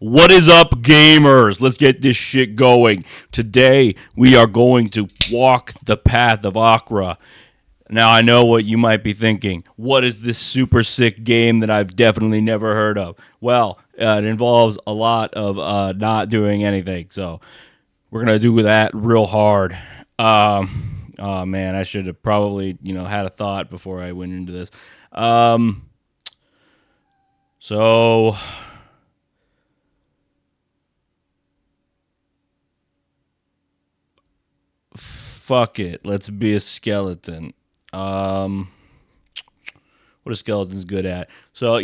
What is up, gamers? Let's get this shit going. Today, we are going to walk the Path of Achra. Now, I know what you might be thinking. What is this super sick game that I've definitely never heard of? Well, it involves a lot of not doing anything, so we're going to do that real hard. Oh, man, I should have probably, had a thought before I went into this. So... Fuck it. Let's be a skeleton. What are skeletons good at? So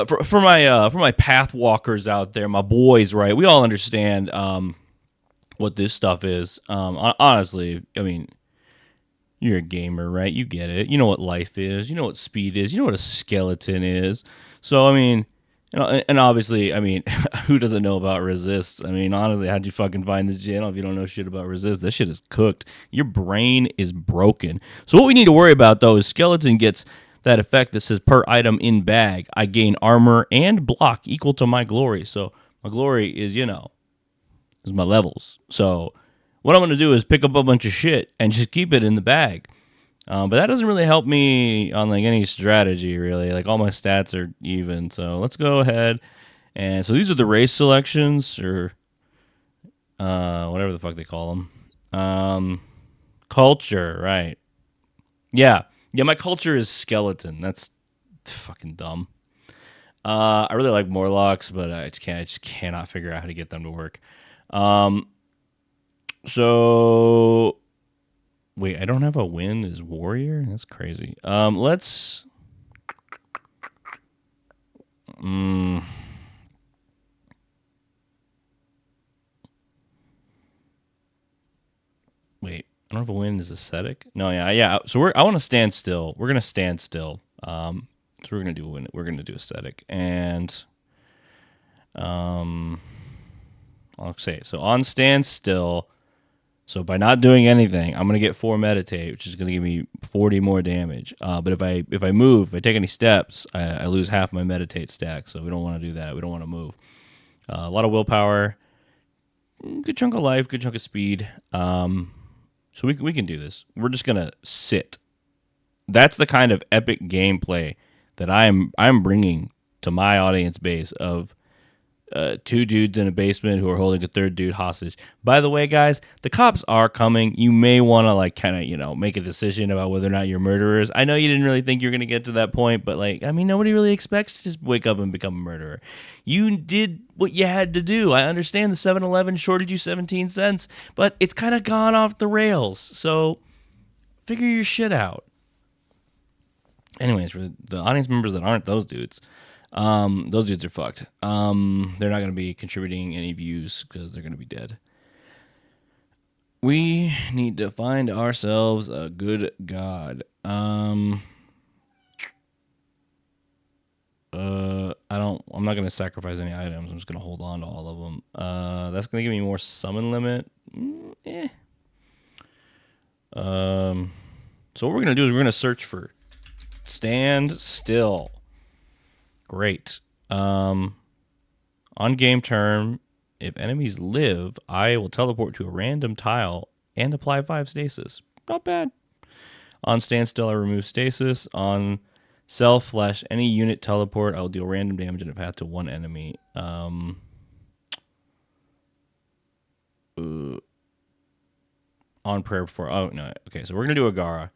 for my path walkers out there, my boys, right? We all understand what this stuff is. Honestly, I mean, you're a gamer, right? You get it. You know what life is. You know what speed is. You know what a skeleton is. So I mean, and obviously, I mean, who doesn't know about resist? I mean, honestly, how'd you fucking find this channel if you don't know shit about resist? This shit is cooked. Your brain is broken. So what we need to worry about, though, is skeleton gets that effect that says per item in bag, I gain armor and block equal to my glory. So my glory is, is my levels. So what I'm going to do is pick up a bunch of shit and just keep it in the bag. But that doesn't really help me on like any strategy, really. Like all my stats are even. So let's go ahead. And so these are the race selections, or whatever the fuck they call them. Culture, right? Yeah. My culture is skeleton. That's fucking dumb. I really like Morlocks, but I just cannot figure out how to get them to work. So wait, I don't have a win as warrior? That's crazy. Let's wait, I don't have a win as ascetic. No, yeah. So I want to stand still. We're gonna stand still. So we're gonna do win. We're gonna do ascetic, and I'll say so on stand still. So by not doing anything, I'm gonna get 4 meditate, which is gonna give me 40 more damage. But if I move, if I take any steps, I lose half my meditate stack. So we don't want to do that. We don't want to move. A lot of willpower, good chunk of life, good chunk of speed. So we can do this. We're just gonna sit. That's the kind of epic gameplay that I'm bringing to my audience base of 2 dudes in a basement who are holding a 3rd dude hostage. By the way, guys, the cops are coming. You may want to like kind of make a decision about whether or not you're murderers. I know you didn't really think you're going to get to that point, but like, I mean, nobody really expects to just wake up and become a murderer. You did what you had to do. I understand the 7-Eleven shorted you 17 cents, but it's kind of gone off the rails. So figure your shit out. Anyways, for the audience members that aren't those dudes are fucked. They're not going to be contributing any views because they're going to be dead. We need to find ourselves a good god. I'm not going to sacrifice any items. I'm just going to hold on to all of them. That's going to give me more summon limit. So what we're going to do is we're going to search for stand still. Great. On game term, if enemies live, I will teleport to a random tile and apply 5 stasis. Not bad. On standstill, I remove stasis. On self/any unit teleport, I will deal random damage in a path to 1 enemy. On prayer before. Oh no. Okay, so we're gonna do Agara.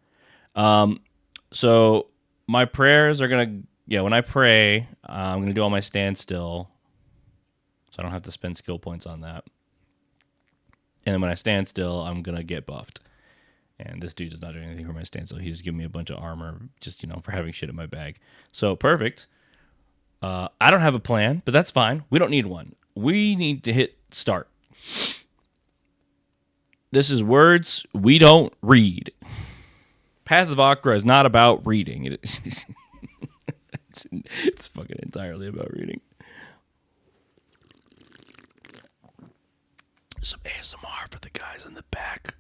So my prayers are gonna. Yeah, when I pray, I'm going to do all my standstill, so I don't have to spend skill points on that. And then when I stand still, I'm going to get buffed. And this dude is not doing anything for my standstill. He's just giving me a bunch of armor, just, for having shit in my bag. So, perfect. I don't have a plan, but that's fine. We don't need one. We need to hit start. This is words we don't read. Path of Achra is not about reading. It is... It's fucking entirely about reading. Some ASMR for the guys in the back.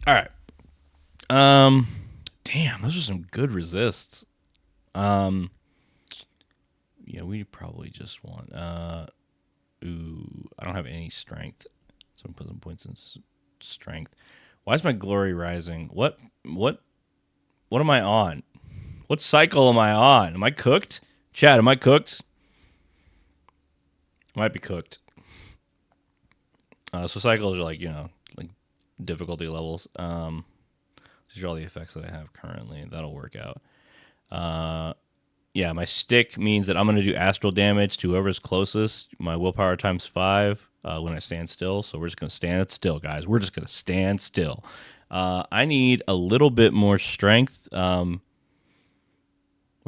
All right. Damn, those are some good resists. we probably just want. Ooh, I don't have any strength, so I'm put some points in strength. Why is my glory rising? What am I on? What cycle am I on? Am I cooked? Chad, am I cooked? Might be cooked. So cycles are like like difficulty levels. These are all the effects that I have currently. That'll work out. Yeah, my stick means that I'm going to do astral damage to whoever's closest. My willpower times 5 when I stand still. So we're just going to stand still, guys. We're just going to stand still. I need a little bit more strength. Wait,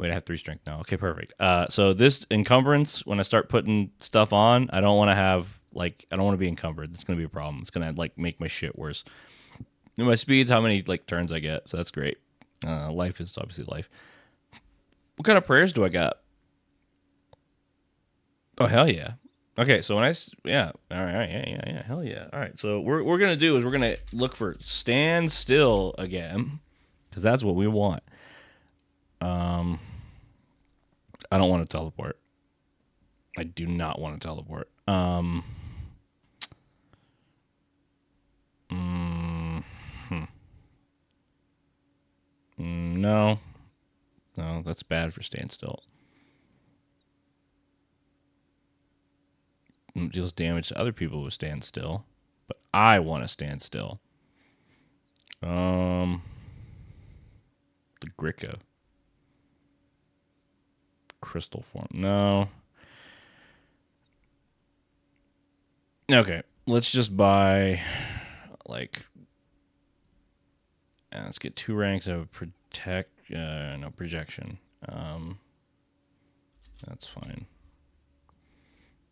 I have 3 strength now. Okay, perfect. So this encumbrance, when I start putting stuff on, I don't want to have, I don't want to be encumbered. That's going to be a problem. It's going to, make my shit worse. And my speed's how many, turns I get. So that's great. Life is obviously life. What kind of prayers do I got? Oh, hell yeah. Okay, so when yeah, all right, yeah, hell yeah. All right, so what we're going to do is we're going to look for stand still again, because that's what we want. I don't want to teleport. I do not want to teleport. No. No, that's bad for standstill. It deals damage to other people who stand still, but I want to stand still. The Gricka. Crystal form. No. Okay, let's just buy, let's get 2 ranks of projection. That's fine.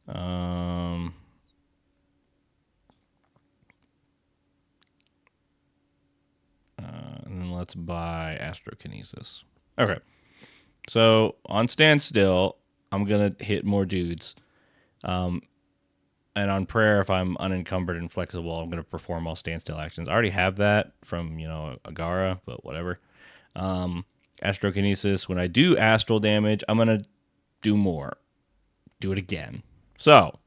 And then let's buy astrokinesis. Okay. So on standstill, I'm gonna hit more dudes. And on prayer, if I'm unencumbered and flexible, I'm gonna perform all standstill actions. I already have that from Agara, but whatever. Astrokinesis. When I do astral damage, I'm gonna do more. Do it again. So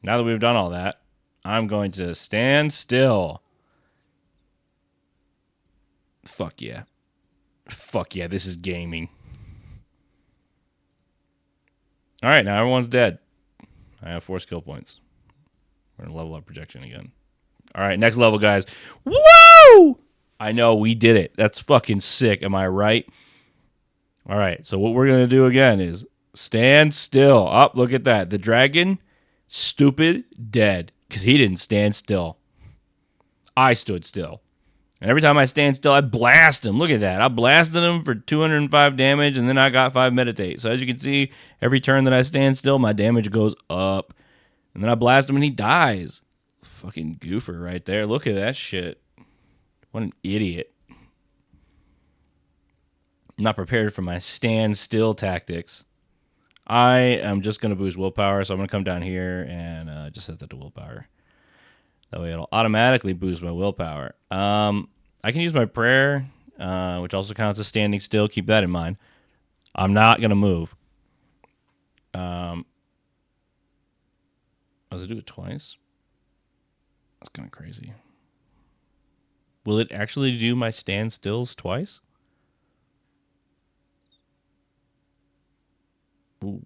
now that we've done all that, I'm going to stand still. Fuck yeah. Fuck yeah, this is gaming. All right, now everyone's dead. I have 4 skill points. We're going to level up projection again. All right, next level, guys. Woo! I know, we did it. That's fucking sick. Am I right? All right, so what we're going to do again is stand still. Up, look at that. The dragon, stupid, dead. Because he didn't stand still. I stood still. And every time I stand still, I blast him. Look at that. I blasted him for 205 damage, and then I got 5 meditate. So as you can see, every turn that I stand still, my damage goes up. And then I blast him, and he dies. Fucking goofer right there. Look at that shit. What an idiot. I'm not prepared for my stand still tactics. I am just going to boost willpower, so I'm going to come down here and just set that to willpower. That way it'll automatically boost my willpower. I can use my prayer, which also counts as standing still. Keep that in mind. I'm not going to move. Does it do it twice? That's kind of crazy. Will it actually do my stand stills twice? Ooh.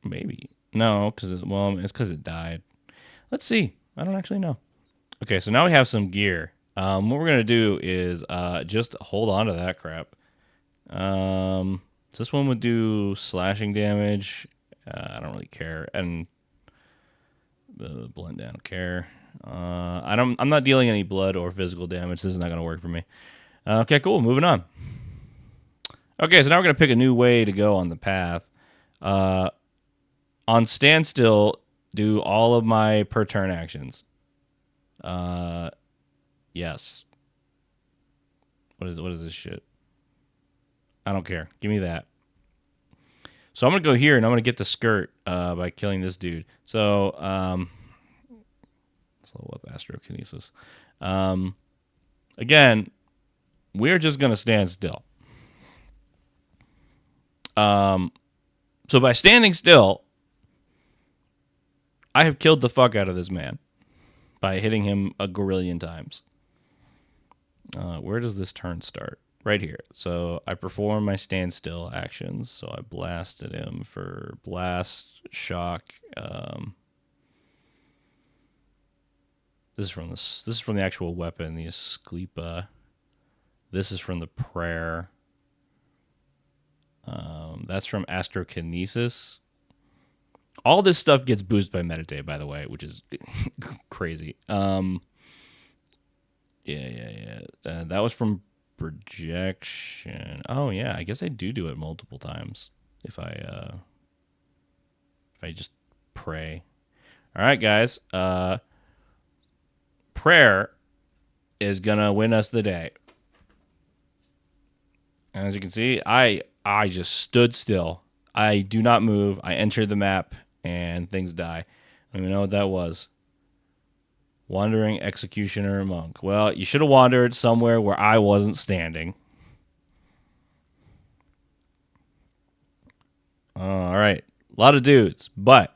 Maybe. No, because it's because it died. Let's see. I don't actually know. Okay, so now we have some gear. What we're gonna do is just hold on to that crap. So this one would do slashing damage. I don't really care, and blend down. I don't care. I'm not dealing any blood or physical damage. This is not gonna work for me. Okay, cool. Moving on. Okay, so now we're gonna pick a new way to go on the path. On standstill, do all of my per turn actions. Yes. What is this shit? I don't care. Give me that. So I'm gonna go here and I'm gonna get the skirt by killing this dude. So let's level up astrokinesis. Again, we're just gonna stand still. So by standing still, I have killed the fuck out of this man by hitting him a gorillion times. Where does this turn start? Right here. So I perform my standstill actions. So I blasted him for blast, shock. This is from the actual weapon, the Asclepa. This is from the prayer. That's from astrokinesis. All this stuff gets boosted by meditate, by the way, which is crazy. Yeah. That was from projection. Oh yeah, I guess I do it multiple times if I just pray. All right, guys. Prayer is gonna win us the day. And as you can see, I just stood still. I do not move. I enter the map and things die. I don't even know what that was. Wandering executioner monk. Well, you should have wandered somewhere where I wasn't standing. All right. A lot of dudes, but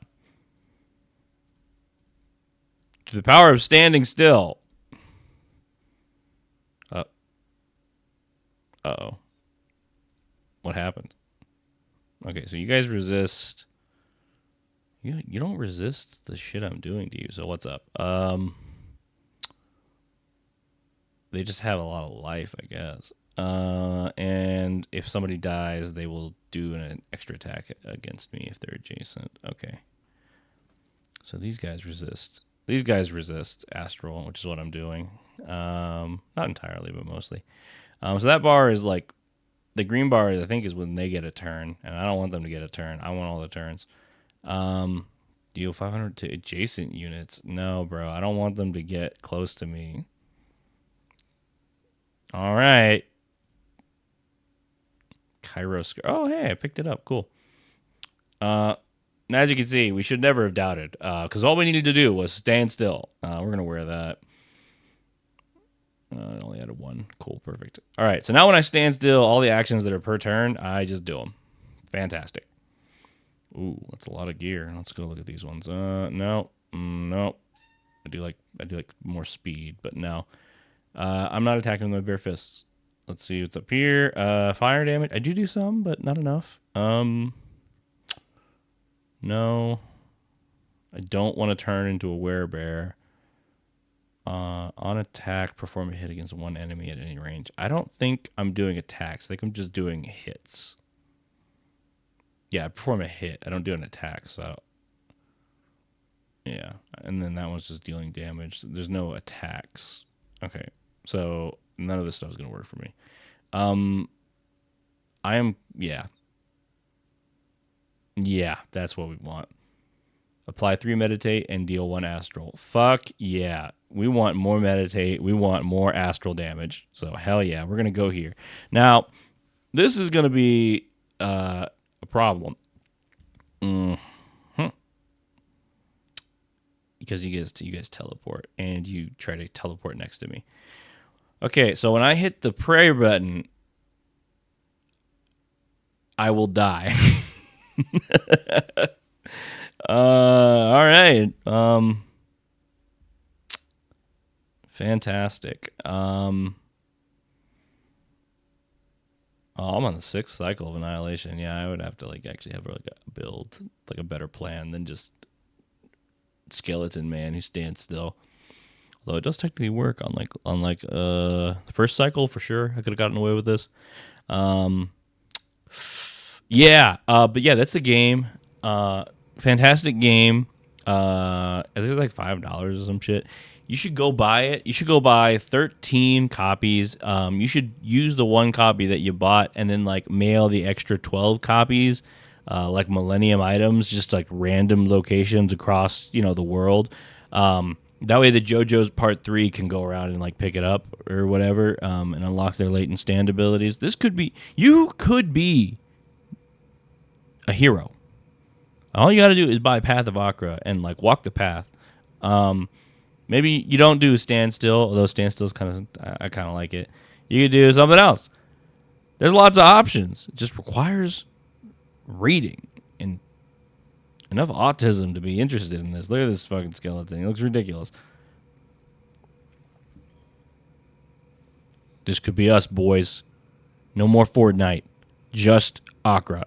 to the power of standing still. Uh-oh. What happened? Okay, so you guys resist. You don't resist the shit I'm doing to you, so what's up? They just have a lot of life, I guess. And if somebody dies, they will do an extra attack against me if they're adjacent. Okay. So these guys resist. These guys resist astral, which is what I'm doing. Not entirely, but mostly. So that bar is like, the green bar, I think, is when they get a turn, and I don't want them to get a turn. I want all the turns. Deal 500 to adjacent units. No, bro, I don't want them to get close to me. All right. Kairos. Oh, hey, I picked it up. Cool. Now, as you can see, we should never have doubted, because all we needed to do was stand still. We're going to wear that. I only added one. Cool, perfect. All right, so now when I stand still, all the actions that are per turn, I just do them. Fantastic. Ooh, that's a lot of gear. Let's go look at these ones. No. I do like more speed, but no. I'm not attacking with my bare fists. Let's see what's up here. Fire damage. I do some, but not enough. No. I don't want to turn into a werebear. On attack, perform a hit against one enemy at any range. I don't think I'm doing attacks. I think I'm just doing hits. Yeah, I perform a hit. I don't do an attack, so... Yeah, and then that one's just dealing damage. There's no attacks. Okay, so none of this stuff is going to work for me. I am... Yeah. Yeah, that's what we want. Apply 3 meditate and deal 1 astral. Fuck yeah. We want more meditate. We want more astral damage. So hell yeah, we're going to go here. Now, this is going to be a problem. Because you guys teleport and you try to teleport next to me. Okay, so when I hit the pray button, I will die. All right. Fantastic. I'm on the 6th cycle of annihilation. Yeah, I would have to actually have a build, a better plan than just skeleton man who stands still. Although it does technically work on the first cycle for sure. I could have gotten away with this. Yeah, but yeah, that's the game. Fantastic game. I think it's like $5 or some shit. You should go buy it. You should go buy 13 copies. You should use the one copy that you bought and then mail the extra 12 copies, like Millennium items, just random locations across the world. That way the JoJo's Part 3 can go around and pick it up or whatever, and unlock their latent stand abilities. You could be a hero. All you got to do is buy Path of Achra and walk the path. Maybe you don't do standstill, although standstill is I kind of like it. You could do something else. There's lots of options. It just requires reading enough autism to be interested in this. Look at this fucking skeleton. He looks ridiculous. This could be us, boys. No more Fortnite. Just Achra.